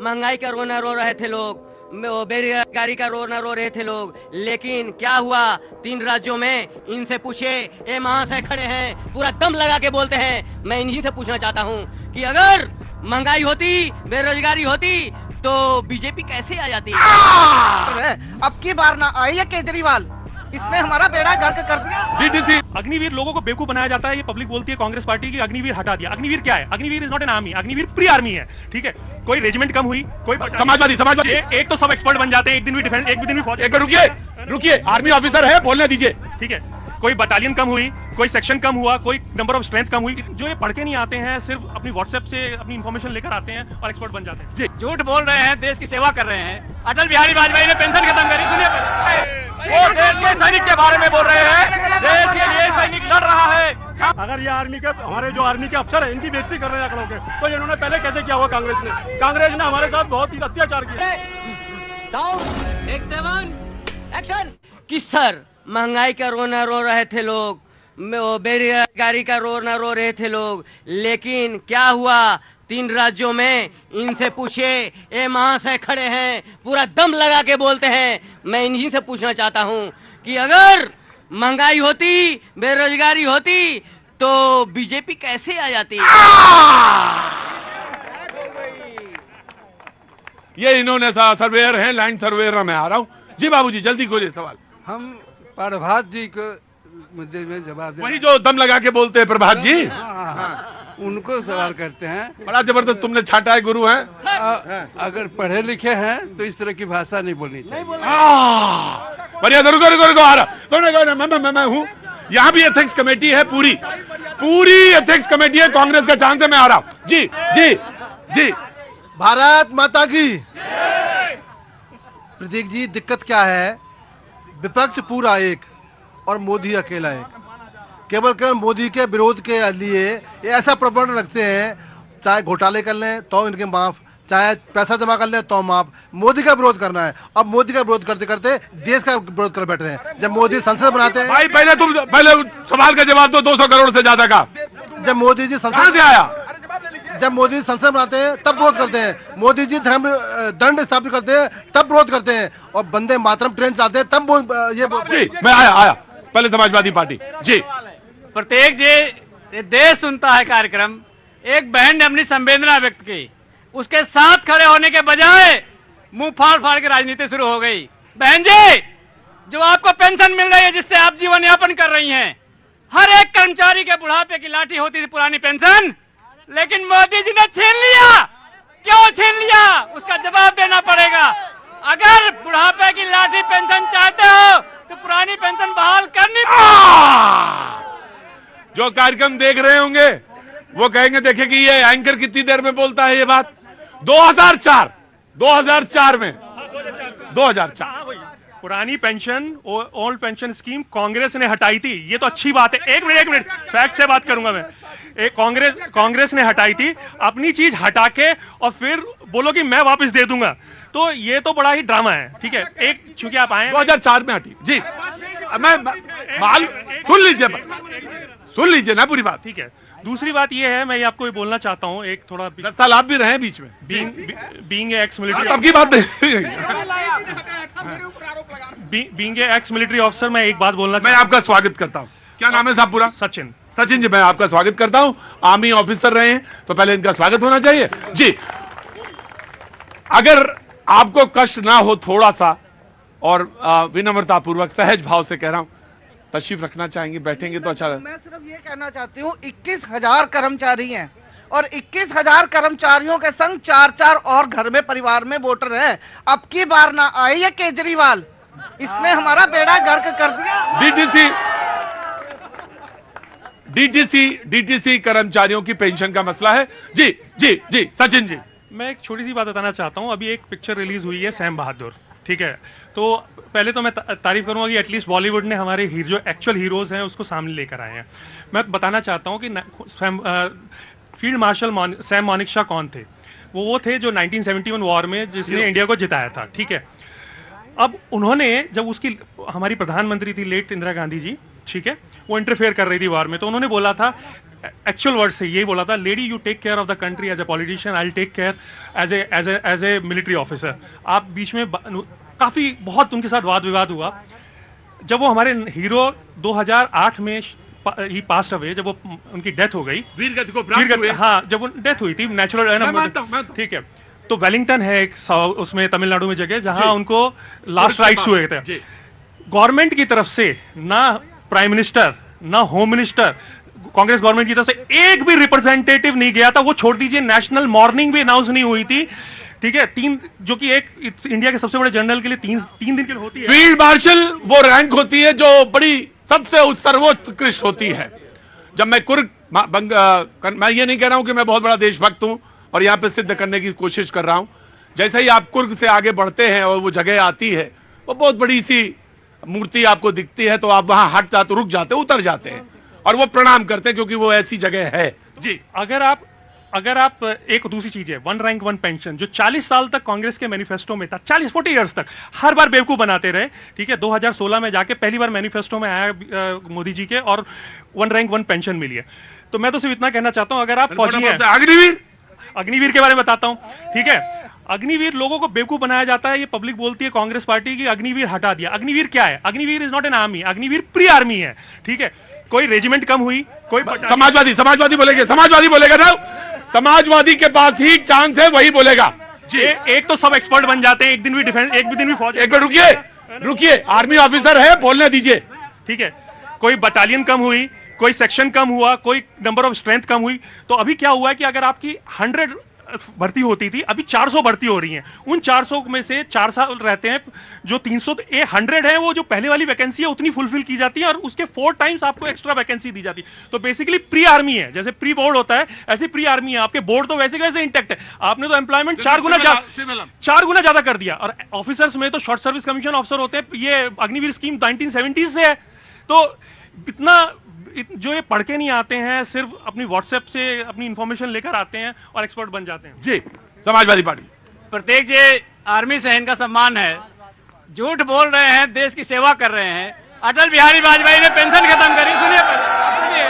महंगाई का रोना रो रहे थे लोग, बेरोजगारी का रोना रो रहे थे लोग, लेकिन क्या हुआ 3 राज्यों में? इनसे पूछिए, ये महाशय खड़े हैं, पूरा दम लगा के बोलते हैं। मैं इन्हीं से पूछना चाहता हूँ कि अगर महंगाई होती, बेरोजगारी होती तो बीजेपी कैसे आ जाती? अब की बार ना आई है केजरीवाल, इसने हमारा बेड़ा गर्क कर दिया। डीडीसी अग्निवीर लोगों को बेवकूफ बनाया जाता है। ये पब्लिक बोलती है कांग्रेस पार्टी की अग्निवीर हटा दिया। अग्निवीर क्या है? Agniveer is not an army, Agniveer pre army है। ठीक है, कोई रेजिमेंट कम हुई, कोई समाजवादी एक तो सब एक्सपर्ट बन जाते हैं, एक दिन भी डिफेंस, एक दिन भी फौज। रुकिए, आर्मी ऑफिसर है, बोलने दीजिए। ठीक है, कोई बटालियन कम हुई, कोई सेक्शन कम हुआ, कोई नंबर ऑफ स्ट्रेंथ कम हुई। जो ये पढ़ के नहीं आते हैं, सिर्फ अपनी व्हाट्सएप से अपनी इंफॉर्मेशन लेकर आते हैं और एक्सपर्ट बन जाते हैं। जी, झूठ बोल रहे हैं, देश की सेवा कर रहे हैं। अटल बिहारी वाजपेयी ने पेंशन खत्म करी, सुनिए। वो देश के सैनिक के बारे में बोल रहे हैं, देश के लिए सैनिक लड़ रहा है। अगर ये आर्मी के हमारे जो आर्मी के अफसर है इनकी बेइज्जती कर रहे हैं आंकड़ों के, तो इन्होंने पहले कैसे किया हुआ? कांग्रेस ने हमारे साथ बहुत ही अत्याचार किया। कि सर महंगाई का रोना रो रहे थे लोग, बेरोजगारी का रोना रो रहे थे लोग, लेकिन क्या हुआ 3 राज्यों में? इनसे पूछिए, ये महाशय खड़े हैं, पूरा दम लगा के बोलते हैं। मैं इन्हीं से पूछना चाहता हूँ कि अगर महंगाई होती, बेरोजगारी होती तो बीजेपी कैसे आ जाती? ये इन्होंने सर्वेयर हैं, लैंड सर्वेयर। मैं आ रहा हूँ जी। बाबूजी जल्दी खोलिए सवाल। हम प्रभात जी को मुद्दे में जवाब दें। वही जो दम लगा के बोलते हैं प्रभात जी। उनको सवाल करते हैं। बड़ा जबरदस्त तुमने छाटा है, गुरु हैं। अगर पढ़े लिखे हैं तो इस तरह की भाषा नहीं बोलनी चाहिए। बढ़िया, रुको आ रहा। तुमने मैं हूँ यहाँ भी एथिक्स कमेटी है, पूरी एथिक्स कमेटी है कांग्रेस का चांस है। मैं आ रहा हूँ जी। भारत माता की। प्रतीक जी, दिक्कत क्या है? विपक्ष पूरा एक और मोदी अकेला एक। केवल मोदी के विरोध के लिए ये ऐसा प्रबंध रखते हैं, चाहे घोटाले कर लें तो इनके माफ, चाहे पैसा जमा कर लें तो माफ। मोदी का विरोध करना है। अब मोदी का विरोध करते करते देश का विरोध कर बैठते हैं। जब मोदी संसद बनाते हैं। भाई पहले सवाल का जवाब दो। 200 करोड़ से ज्यादा का जब मोदी जी संसद से आया, जब मोदी संसद बनाते हैं तब विरोध करते हैं। मोदी जी धर्म दंड स्थापित करते हैं तब विरोध करते हैं, और वंदे मातरम ट्रेन चलाते हैं तब ये जी। मैं आया पहले समाजवादी पार्टी जी। प्रत्येक जी देश सुनता है कार्यक्रम। एक बहन ने अपनी संवेदना व्यक्त की, उसके साथ खड़े होने के बजाय मुंह फाड़ के राजनीति शुरू हो गई। बहन जी, जो आपको पेंशन मिल रही है, जिससे आप जीवन यापन कर रही हैं, हर एक कर्मचारी के बुढ़ापे की लाठी होती थी पुरानी पेंशन, लेकिन मोदी जी ने छीन लिया। क्यों छीन लिया? उसका जवाब देना पड़ेगा। अगर बुढ़ापे की लाठी पेंशन चाहते हो तो पुरानी पेंशन बहाल करनी पड़ेगी। जो कार्यक्रम देख रहे होंगे वो कहेंगे, देखे कि ये एंकर कितनी देर में बोलता है ये बात। 2004 में 2004 पुरानी pension, old pension scheme Congress ने हटाई थी। ये तो अच्छी बात है। एक मिनट फैक्ट से बात करूंगा मैं। कांग्रेस ने हटाई थी अपनी चीज हटा के, और फिर बोलो कि मैं वापस दे दूंगा। तो ये तो बड़ा ही ड्रामा है। ठीक है, एक चूंकि आप आए 2004 में हटी जी। मैं सुन लीजिए ना पूरी बात। ठीक है, दूसरी बात ये है, मैं ये आपको ये बोलना चाहता हूँ, एक थोड़ा 10 साल आप भी रहे बीच में। बीइंग एक्स मिलिट्री, तब की बात बीइंग एक्स मिलिट्री ऑफिसर, मैं एक बात बोलना मैं आपका स्वागत करता हूँ। क्या नाम है साहब पूरा? सचिन जी, मैं आपका स्वागत करता हूँ। आर्मी ऑफिसर रहे हैं तो पहले इनका स्वागत होना चाहिए जी। अगर आपको कष्ट ना हो थोड़ा सा, और विनम्रता पूर्वक सहज भाव से कह रहा हूँ, तशरीफ रखना चाहेंगे, बैठेंगे तो अच्छा। मैं सिर्फ ये कहना चाहती हूँ, 21,000 कर्मचारी हैं और 21,000 कर्मचारियों के संग 4 और घर में परिवार में वोटर हैं। अब की बार ना आई है केजरीवाल, इसने हमारा बेड़ा गर्क कर दिया। डीटीसी कर्मचारियों की पेंशन का मसला है जी। सचिन जी, मैं एक छोटी सी बात बताना चाहता हूँ। अभी एक पिक्चर रिलीज हुई है, सैम बहादुर। ठीक है, तो पहले तो मैं तारीफ करूंगा कि एटलीस्ट बॉलीवुड ने हमारे जो एक्चुअल हीरोज हैं उसको सामने लेकर आए हैं। मैं बताना चाहता हूं कि फील्ड मार्शल सैम मानेकशॉ कौन थे? वो थे जो 1971 वॉर में जिसने इंडिया को जिताया था। ठीक है, अब उन्होंने जब उसकी हमारी प्रधानमंत्री थी लेट इंदिरा गांधी जी, ठीक है, वो इंटरफेयर कर रही थी वॉर में, तो उन्होंने बोला था एक्चुअल वर्ड से यही बोला था, lady you take care of the country as a politician, I take care as a military officer. आप बीच में काफ़ी बहुत उनके साथ वाद विवाद हुआ। जब वो हमारे हीरो 2008 में ही पास्ट अवे, जब वो उनकी डेथ हो गई, वीरगति को प्राप्त हुए। हाँ, जब वो डेथ हुई थी नेचुरल है ना, ठीक है, तो वेलिंगटन है एक उसमें तमिलनाडु में जगह जहां उनको लास्ट राइट्स हुए थे। गवर्नमेंट की तरफ से ना प्राइम मिनिस्टर ना होम मिनिस्टर, कांग्रेस गवर्नमेंट की तरफ से एक भी रिप्रेजेंटेटिव नहीं गया था। वो छोड़ दीजिए, नेशनल मॉर्निंग भी अनाउंस नहीं हुई थी, ठीक है। जो कि एक इंडिया के सबसे बड़े जनरल के लिए तीन दिन के लिए होती है। फील्ड मार्शल वो रैंक होती है जो बड़ी सबसे सर्वोत्कृष्ट होती है। जब मैं कुर्ग मैं ये नहीं कह रहा हूं कि मैं बहुत बड़ा देशभक्त हूं और यहां पे सिद्ध करने की कोशिश कर रहा हूं। जैसे ही आप कुर्ग से आगे बढ़ते हैं और वो जगह आती है, वो बहुत बड़ी सी मूर्ति आपको दिखती है, तो आप वहां हट जाते, रुक जाते, उतर जाते हैं और वो प्रणाम करते हैं, क्योंकि वो ऐसी जगह है। जी, अगर आप एक दूसरी चीज है, वन रैंक वन पेंशन, जो 40 साल तक कांग्रेस के मैनिफेस्टो में था, 40-40 इयर्स तक हर बार बेवकूफ बनाते रहे, ठीक है। 2016 में जाके पहली बार मैनिफेस्टो में आया मोदी जी के, और वन रैंक वन पेंशन मिली है। तो मैं तो सिर्फ इतना कहना चाहता हूं, अगर आप फौजी हैं, अग्निवीर के बारे में बताता हूं, ठीक है। अग्निवीर लोगों को बेवकूफ बनाया जाता है, ये पब्लिक बोलती है कांग्रेस पार्टी की अग्निवीर हटा दिया। अग्निवीर क्या है? Agniveer is not an army, Agniveer pre army है, ठीक है। कोई रेजिमेंट कम हुई, कोई समाजवादी बोलेगा ना, समाजवादी के पास ही चांस है, वही बोलेगा। एक तो सब एक्सपर्ट बन जाते हैं, एक दिन भी डिफेंस, एक दिन भी फौज। एक मिनट रुकिए, आर्मी ऑफिसर है, बोलने दीजिए, ठीक है। कोई बटालियन कम हुई, कोई सेक्शन कम हुआ, कोई नंबर ऑफ स्ट्रेंथ कम हुई, तो अभी क्या हुआ है कि अगर आपकी 100 भर्ती होती थी, अभी 400 भर्ती हो रही हैं। उन 400 में से 4 साल रहते हैं, जो 100 है, वो जो पहले वाली वैकेंसी है उतनी फुलफिल की जाती है और उसके 4 टाइम्स आपको एक्स्ट्रा वैकेंसी दी जाती है। तो बेसिकली प्री आर्मी है, जैसे प्री बोर्ड होता है ऐसी प्री आर्मी है। आपके बोर्ड तो वैसे वैसे इंटैक्ट है, आपने तो एम्प्लॉयमेंट 4 गुना ज्यादा कर दिया। और ऑफिसर्स में तो शॉर्ट सर्विस कमीशन ऑफिसर होते हैं, ये अग्निवीर स्कीम 1970 से है। तो इतना जो ये पढ़ के नहीं आते हैं, सिर्फ अपनी व्हाट्सएप से अपनी इंफॉर्मेशन लेकर आते हैं और एक्सपर्ट बन जाते हैं। जी, समाजवादी पार्टी प्रत्येक जी आर्मी से इनका सम्मान है, झूठ बोल रहे हैं, देश की सेवा कर रहे हैं। अटल बिहारी वाजपेयी ने पेंशन खत्म करी, सुनिए पहले,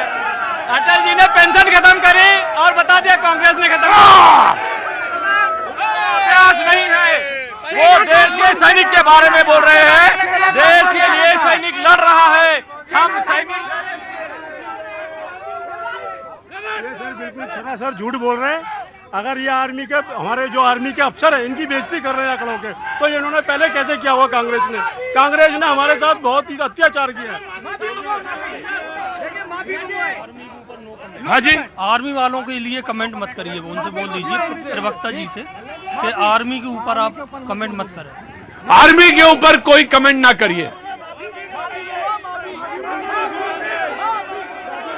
अटल जी ने पेंशन खत्म करी और बता दिया कांग्रेस ने खत्म अभ्यास नहीं है, वो देश के सैनिक के बारे में बोल रहे हैं। देश के लिए सैनिक लड़ रहा है, हम सैनिक। सर झूठ बोल रहे हैं। अगर ये आर्मी के, हमारे जो आर्मी के अफसर हैं, इनकी बेइज्जती कर रहे हैं आंकड़ों के, तो इन्होंने पहले कैसे किया हुआ? कांग्रेस ने हमारे साथ बहुत ही अत्याचार किया है। हाँ जी, आर्मी वालों के लिए कमेंट मत करिए, उनसे बोल दीजिए प्रवक्ता जी से कि आर्मी के ऊपर आप कमेंट मत करें। आर्मी के ऊपर कोई कमेंट ना करिए।